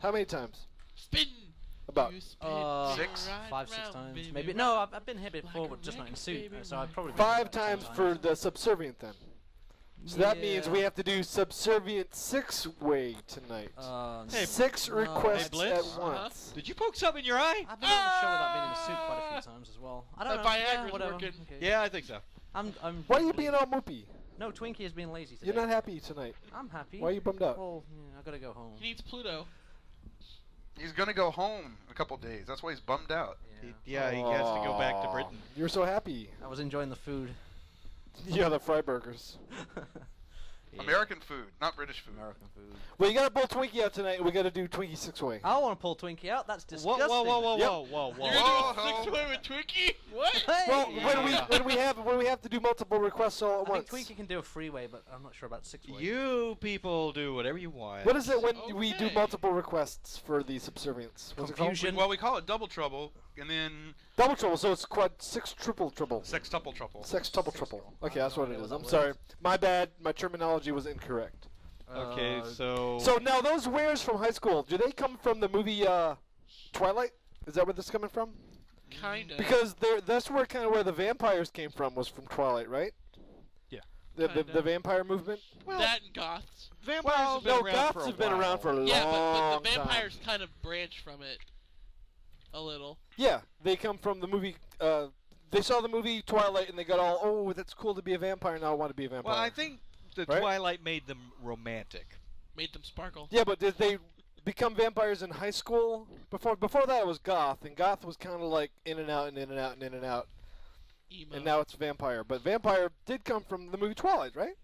How many times? Spin. About You spin, Six? right 5, 6 round, times. baby, Maybe. round. No, I've been here before, Like a but just not in record, suit. baby, So I'd round. probably been 5 about 10 times for the subservient then. So that means we have to do subservient 6-way tonight. Hey, 6 requests Hey, Blitz? at once. Did you poke something in your eye? I've been on the show without being in a suit quite a few times as well. I don't That know. Viagra's whatever. working. Okay. Yeah, I think so. I'm Why are you being all moopy? No, Twinkie is being lazy today. You're not happy tonight. I'm happy. Why are you bummed out? Well, yeah, I gotta go home. He needs Pluto. He's gonna go home in a couple days. That's why he's bummed out. Yeah, he has to go back to Britain. You're so happy. I was enjoying the food. Yeah, the Freiburgers. Yeah. American food, not British food. American food. Well, you gotta pull Twinkie out tonight, and we gotta do Twinkie 6-way. I want to pull Twinkie out. That's Whoa, disgusting. whoa, whoa, whoa, Yep. whoa, whoa, whoa. You're gonna do a 6-way with Twinkie? What? Hey! Well, Yeah. when we have to do multiple requests all at I once. think Twinkie can do a freeway, but I'm not sure about 6-way. You people do whatever you want. What is it when we do Okay. multiple requests for the subservience? What's it called? Confusion. Well, we call it double trouble, and then Double trouble, so it's quad 6 triple trouble. sextuple trouble. Sextuple triple. Okay, I that's have what no it idea is. what I'm that sorry. was. My bad. My terminology was incorrect. Okay, so... So now those wares from high school, do they come from the movie Twilight? Is that where this is coming from? Kinda. Because that's where kind of where the vampires came from, was from Twilight, right? Yeah. The Kinda. vampire movement. That and goths. Vampires Well, have been no, around goths for a have been while. around for a long Yeah, but the time. vampires kind of branch from it a little. Yeah, they come from the movie. They saw the movie Twilight and they got all, oh, that's cool to be a vampire. Now I want to be a vampire. Well, I think the Right? Twilight made them romantic. Made them sparkle. Yeah, but did they become vampires in high school? Before that, it was goth, and goth was kind of like in and out and in and out and in and out. Emo. And now it's vampire. But vampire did come from the movie Twilight, right?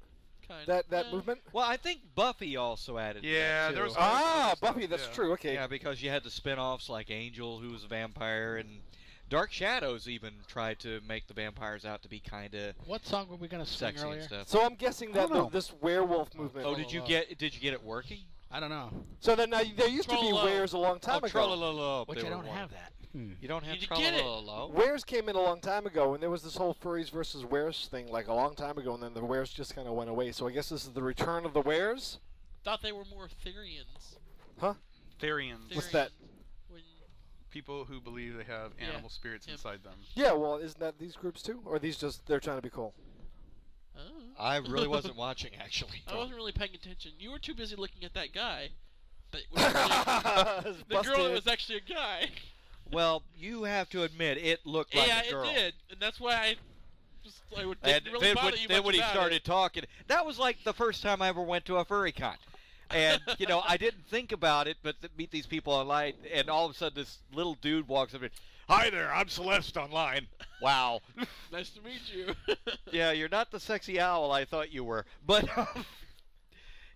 Kinda. That Yeah. movement. Well, I think Buffy also added to Yeah, that, there too. was- Ah, stuff, Buffy. That's yeah. true. Okay. Yeah, because you had the spin-offs like Angel, who was a vampire, and Dark Shadows even tried to make the vampires out to be kind of What song were we gonna sing sexy earlier? and stuff. So I'm guessing that know. this werewolf movement. Oh, did you get it working? I don't know. So then now there used to be Trollolo. wares a long time Oh, ago. Trollolo, Which there I were don't one. have that. You don't have You didn't get it. Trollolo. Wares came in a long time ago, and there was this whole furries versus wares thing like a long time ago, and then the wares just kind of went away. So I guess this is the return of the wares. Thought they were more Therians. Therians. What's that? When People who believe they have Yeah. animal spirits Yep. inside them. Yeah, well, isn't that these groups too, or are these just they're trying to be cool? oh. I really wasn't watching, actually. I wasn't really paying attention. You were too busy looking at that guy. That was actually, the girl that was actually a guy. Well, you have to admit, it looked like Yeah, a girl. it did, and that's why I And didn't really then, bother you then much when he about started it. talking, that was like the first time I ever went to a furry con. And, you know, I didn't think about it, but to meet these people online, and all of a sudden this little dude walks up and, "Hi there, I'm Celeste online." Wow. Nice to meet you. Yeah, you're not the sexy owl I thought you were. But,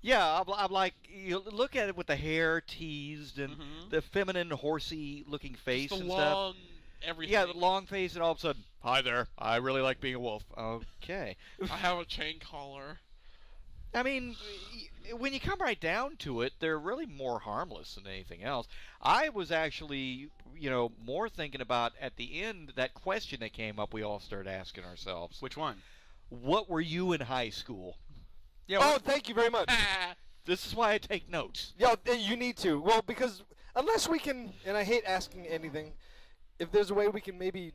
yeah, I'm like, you look at it with the hair teased and the feminine, horsey-looking face Just the and long stuff. everything. Yeah, the long face, and all of a sudden, "Hi there, I really like being a wolf." Okay. I have a chain collar. I mean, when you come right down to it, they're really more harmless than anything else. I was actually, you know, more thinking about at the end that question that came up. We all started asking ourselves, Which one? what were you in high school? Yeah. Oh, thank you very much. This is why I take notes. Yeah, you need to. Well, because unless we can, and I hate asking anything, if there's a way we can maybe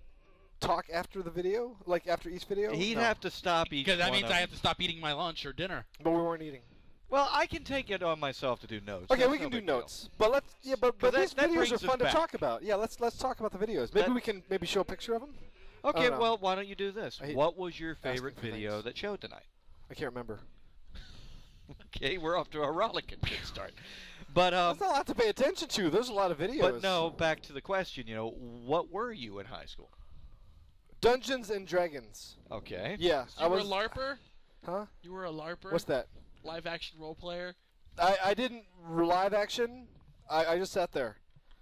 talk after the video, like after each video. He'd No. have to stop each Because that one means of I them. have to stop eating my lunch or dinner. But we weren't eating. Well, I can take it on myself to do notes. Okay, That's we can no do big deal. notes. But let's but that- these that videos brings are us fun to back. talk about. Yeah, let's talk about the videos. Maybe That- we can maybe show a picture of them. Okay, no. well, why don't you do this? I hate What was your asking favorite for video things. that showed tonight? I can't remember. Okay, we're off to a rollicking good start. But That's not a lot to pay attention to. There's a lot of videos. but no, back to the question. You know, what were you in high school? Dungeons and Dragons. Okay. Yeah, You were a LARPer? Huh? You were a LARPer? What's that? Live action role player? I didn't live action. I just sat there.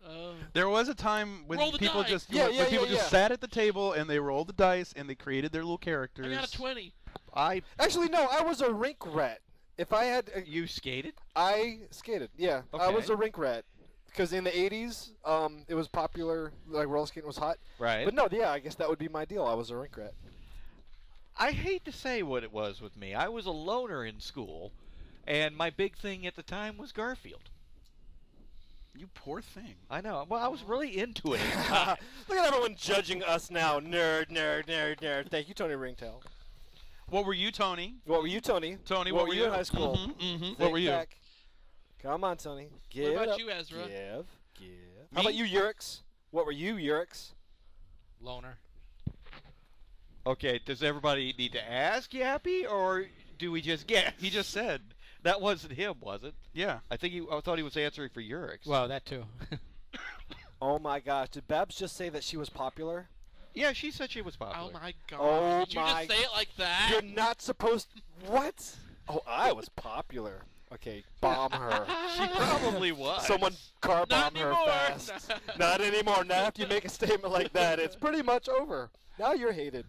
Oh. There was a time when Roll the people dice. just Yeah, when yeah, people yeah, just yeah. sat at the table and they rolled the dice and they created their little characters. I got a 20. I Actually, no. I was a rink rat. If I had, you skated? I skated. Yeah, I was Okay. a rink rat. Because in the 80s, it was popular. Like roller skating was hot. Right. But no, yeah, I guess that would be my deal. I was a rink rat. I hate to say what it was with me. I was a loner in school, and my big thing at the time was Garfield. You poor thing. I know. Well, I was really into it. Look at everyone judging us now. Nerd, nerd, nerd, nerd. Thank you, Tony Ringtail. What were you, Tony? What were you, Tony? Tony, what were you in high school? What were you? Back. Come on, Tony. Give What it about up. you, Ezra? Give. How about you, Urix? What were you, Urix? Loner. Okay, does everybody need to ask Yappy, or do we just guess? He just said. That wasn't him, was it? Yeah. I thought he was answering for Urix. Well, that too. Oh my gosh! Did Babs just say that she was popular? yeah, she said she was popular. Oh my god. Oh Did you my- just say it like that? You're not supposed. What? Oh, I was popular. Okay, bomb her. She probably was. Someone car bomb her anymore. fast. Not anymore. Now, if you make a statement like that, it's pretty much over. Now you're hated.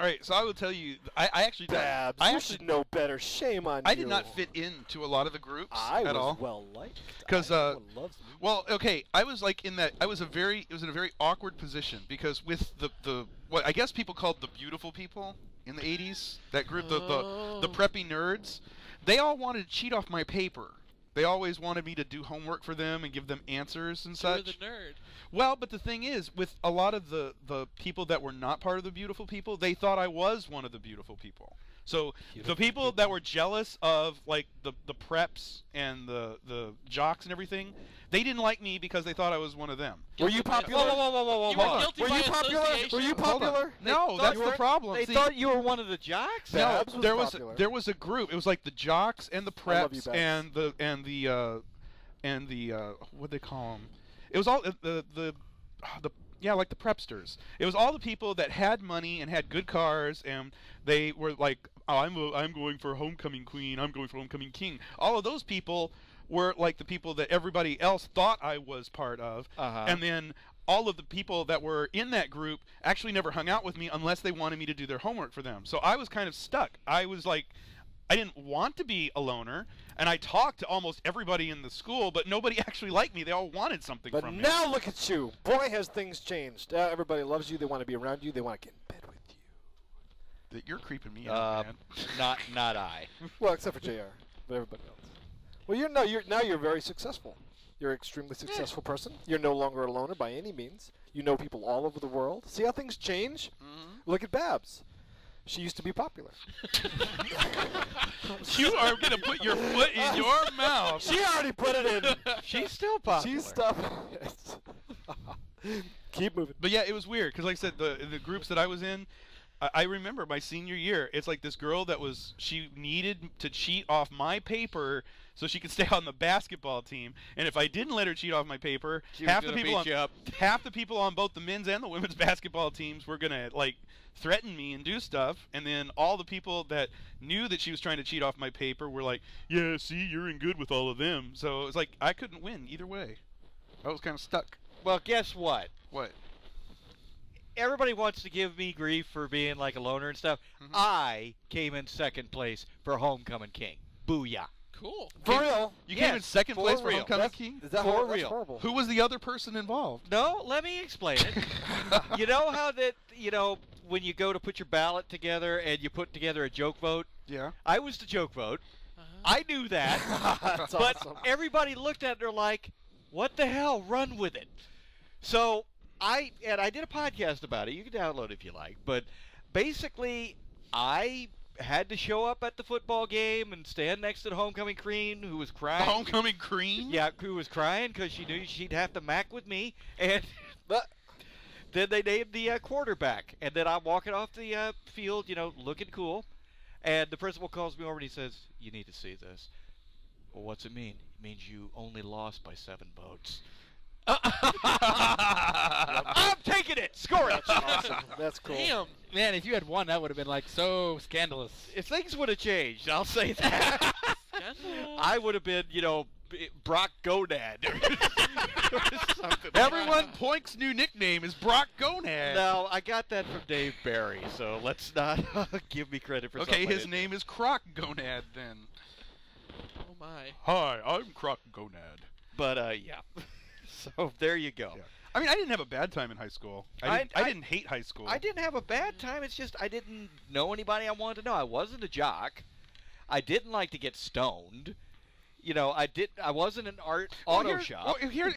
All right, so I will tell you, I actually Babs, I you actually should know better. Shame on you. I did not fit into a lot of the groups I at was all. well liked. 'Cause, Everyone loves me. Well, okay, I was like in that. It was in a very awkward position because with the what I guess people called the beautiful people in the '80s, that group, the preppy nerds, they all wanted to cheat off my paper. They always wanted me to do homework for them and give them answers and You're such. the nerd. Well, but the thing is, with a lot of the people that were not part of the beautiful people, they thought I was one of the beautiful people. So the people that were jealous of like the preps and the jocks and everything, they didn't like me because they thought I was one of them. Were you popular? You were guilty Were by you popular? association. Were you Hold on. popular? No, that's the problem. They See, thought you were one of the jocks? no, Babs was popular. there was a group. It was like the jocks and the I love you, preps Babs. and the what they call them. It was all the yeah, like the prepsters. It was all the people that had money and had good cars, and they were like, oh, I'm going for homecoming queen. I'm going for homecoming king. All of those people were like the people that everybody else thought I was part of, and then all of the people that were in that group actually never hung out with me unless they wanted me to do their homework for them. So I was kind of stuck. I was like, I didn't want to be a loner, and I talked to almost everybody in the school, but nobody actually liked me. They all wanted something But from me. now look at you. Boy, has things changed. Everybody loves you. They want to be around you. They want to get in bed with you. That you're creeping me out, man. Not I. Well, except for JR, but everybody else. Well, now you're very successful. You're an extremely successful person. You're no longer a loner by any means. You know people all over the world. See how things change? Look at Babs. She used to be popular. You are going to put your foot in your mouth. She already put it in. She's still popular. She's stuff. Keep moving. But yeah, it was weird because, like I said, the groups that I was in, I remember my senior year. It's like this girl she needed to cheat off my paper so she could stay on the basketball team. And if I didn't let her cheat off my paper, half the people on both the men's and the women's basketball teams were gonna like threaten me and do stuff. And then all the people that knew that she was trying to cheat off my paper were like, "Yeah, see, you're in good with all of them." So it was like I couldn't win either way. I was kind of stuck. Well, guess what? What? Everybody wants to give me grief for being like a loner and stuff. I came in second place for Homecoming King. Booyah. Cool. For real. You came in second for place for real. Homecoming King? Is that For horrible? real. That's horrible. Who was the other person involved? No, let me explain it. You know how that, when you go to put your ballot together and you put together a joke vote? Yeah. I was the joke vote. I knew that. That's But awesome. everybody looked at it and they're like, what the hell? Run with it. So I did a podcast about it. You can download it if you like. But basically, I had to show up at the football game and stand next to the homecoming queen who was crying. Homecoming Queen? Yeah, who was crying because she knew she'd have to mac with me. And But then they named the quarterback. And then I'm walking off the field, looking cool. And the principal calls me over and he says, "You need to see this." Well, what's it mean? It means you only lost by 7 votes. I'm taking it. Score it. that's awesome. That's cool. Damn. Man, if you had won, that would have been like so scandalous. If things would have changed, I'll say that. I would have been, Brock Gonad. Or something. Everyone Poink's new nickname is Brock Gonad. No, I got that from Dave Barry, so let's not give me credit for Okay, something I his didn't name is Croc Gonad then. Oh my. Hi, I'm Croc Gonad. But, yeah. So, there you go. Yeah. I mean, I didn't have a bad time in high school. I didn't hate high school. I didn't have a bad time. It's just I didn't know anybody I wanted to know. I wasn't a jock. I didn't like to get stoned. you know, I wasn't an auto Well, here- shop. well, here,